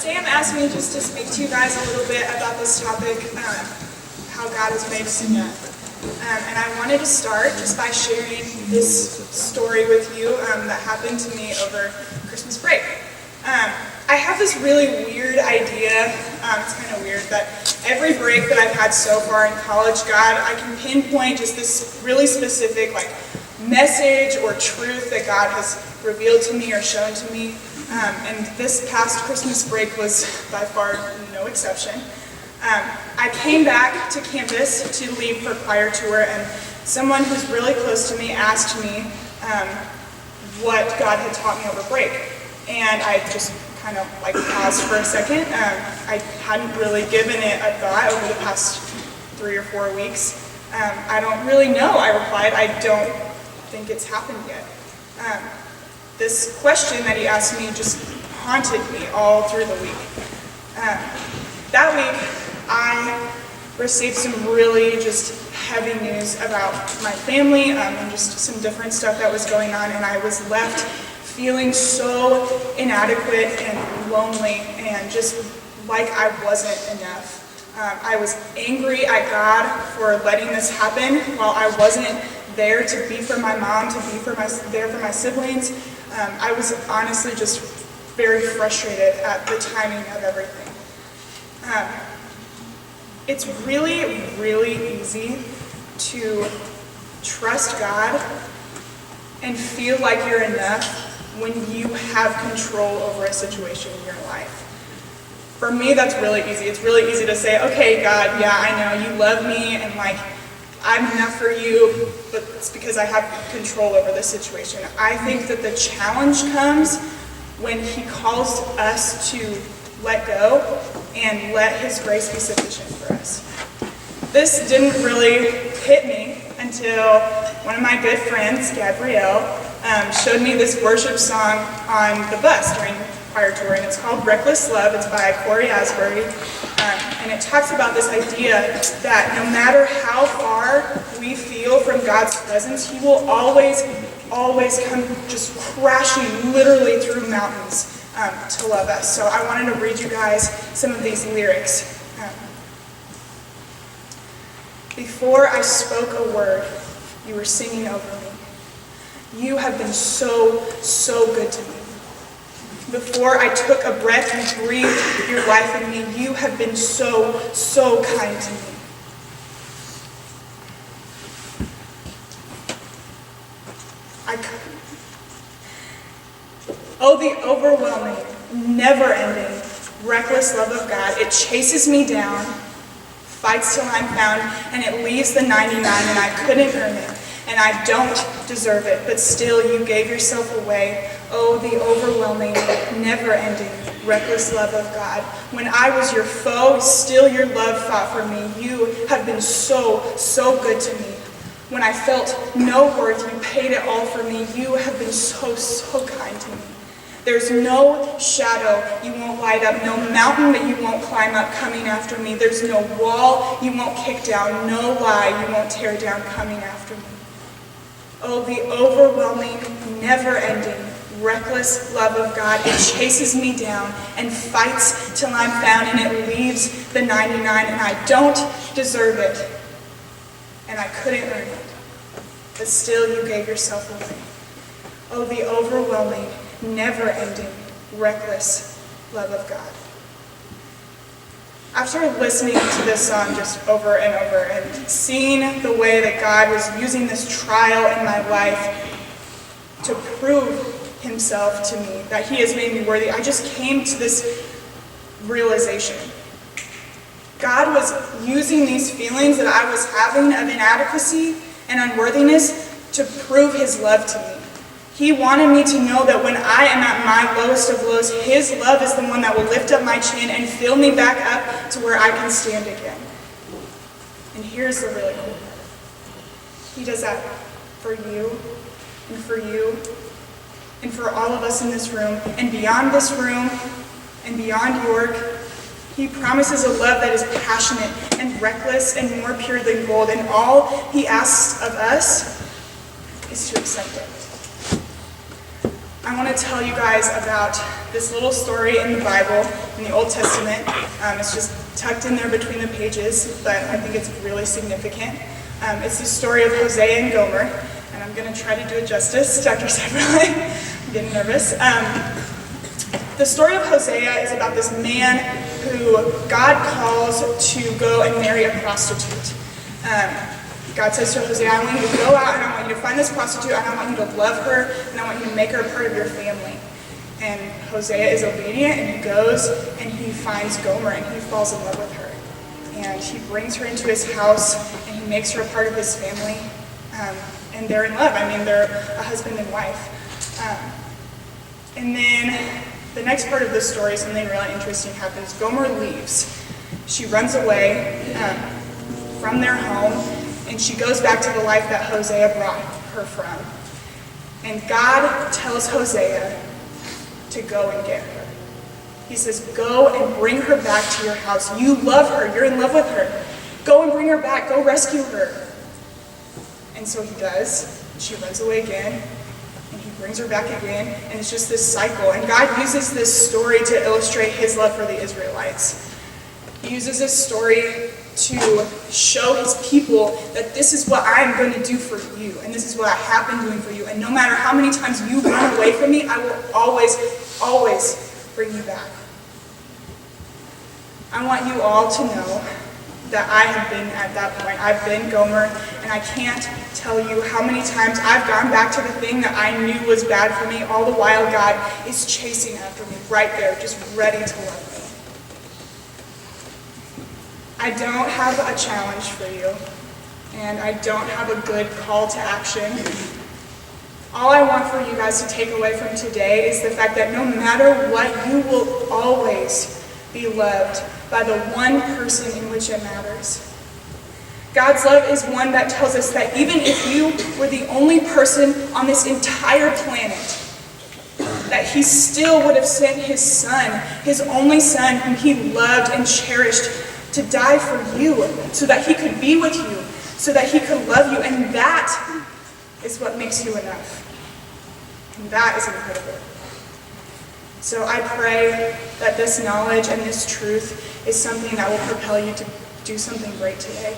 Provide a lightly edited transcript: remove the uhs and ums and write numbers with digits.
Sam asked me just to speak to you guys a little bit about this topic, how God has made us enough. And I wanted to start just by sharing this story with you that happened to me over Christmas break. I have this really weird idea, it's kind of weird, that every break that I've had so far in college, I can pinpoint just this really specific message or truth that God has revealed to me or shown to me. And this past Christmas break was by far no exception. I came back to campus to leave for choir tour, and someone who's really close to me asked me what God had taught me over break. And I just kind of paused for a second. I hadn't really given it a thought over the past 3 or 4 weeks. I don't really know, I replied. I don't think it's happened yet. This question that he asked me just haunted me all through the week. That week, I received some really just heavy news about my family and just some different stuff that was going on, and I was left feeling so inadequate and lonely and just like I wasn't enough. I was angry at God for letting this happen while I wasn't there to be for my mom, to be there for my siblings. I was honestly just very frustrated at the timing of everything. It's really, really easy to trust God and feel like you're enough when you have control over a situation in your life. For me, that's really easy. It's really easy to say, okay, God, yeah, I know you love me and I'm enough for you, but it's because I have control over this situation. I think that the challenge comes when he calls us to let go and let his grace be sufficient for us. This didn't really hit me until one of my good friends, Gabrielle, showed me this worship song on the bus during choir tour, and it's called Reckless Love. It's by Corey Asbury, and it talks about this idea that no matter how far we feel from God's presence, he will always come just crashing literally through mountains to love us. So I wanted to read you guys some of these lyrics. Before I spoke a word, you were singing over me. You have been so, so good to me. Before I took a breath, you breathed your life in me. You have been so, so kind to me. Oh, the overwhelming, never-ending, reckless love of God. It chases me down, fights till I'm found, and it leaves the 99, and I couldn't earn it, and I don't deserve it, but still you gave yourself away. Oh, the overwhelming, never-ending, reckless love of God. When I was your foe, still your love fought for me. You have been so, so good to me. When I felt no worth, you paid it all for me. You have been so, so kind to me. There's no shadow you won't light up, no mountain that you won't climb up coming after me. There's no wall you won't kick down, no lie you won't tear down coming after me. Oh, the overwhelming, never-ending, reckless love of God. It chases me down and fights till I'm found, and it leaves the 99, and I don't deserve it, and I couldn't earn it, but still you gave yourself away. Oh, the overwhelming, never-ending, reckless love of God. After listening to this song just over and over and seeing the way that God was using this trial in my life to prove himself to me, that he has made me worthy, I just came to this realization. God was using these feelings that I was having of inadequacy and unworthiness to prove his love to me. He wanted me to know that when I am at my lowest of lows, his love is the one that will lift up my chin and fill me back up to where I can stand again. And here's the really cool part. He does that for you, and for you, and for all of us in this room, and beyond this room, and beyond York. He promises a love that is passionate and reckless and more pure than gold, and all he asks of us is to accept it. I want to tell you guys about this little story in the Bible, in the Old Testament. It's just tucked in there between the pages, but I think it's really significant. It's the story of Hosea and Gomer, and I'm going to try to do it justice. Dr. Severly, I'm getting nervous. The story of Hosea is about this man who God calls to go and marry a prostitute. God says to Hosea, I want you to go out and I want you to find this prostitute and I want you to love her and I want you to make her a part of your family. And Hosea is obedient and he goes and he finds Gomer and he falls in love with her. And he brings her into his house and he makes her a part of his family. And they're in love. I mean, they're a husband and wife. And then the next part of this story, something really interesting happens. Gomer leaves. She runs away from their home, and she goes back to the life that Hosea brought her from. And God tells Hosea to go and get her. He says, go and bring her back to your house. You love her. You're in love with her. Go and bring her back. Go rescue her. And so he does. She runs away again. And he brings her back again, and it's just this cycle. And God uses this story to illustrate his love for the Israelites. He uses this story to show his people that this is what I'm going to do for you, and this is what I have been doing for you. And no matter how many times you run away from me, I will always, always bring you back. I want you all to know that I have been at that point. I've been Gomer, and I can't tell you how many times I've gone back to the thing that I knew was bad for me, all the while God is chasing after me right there, just ready to love me. I don't have a challenge for you, and I don't have a good call to action. All I want for you guys to take away from today is the fact that no matter what, you will always be loved by the one person in which it matters. God's love is one that tells us that even if you were the only person on this entire planet, that he still would have sent his son, his only son, whom he loved and cherished, to die for you, so that he could be with you, so that he could love you. And that is what makes you enough. And that is incredible. So I pray that this knowledge and this truth is something that will propel you to do something great today.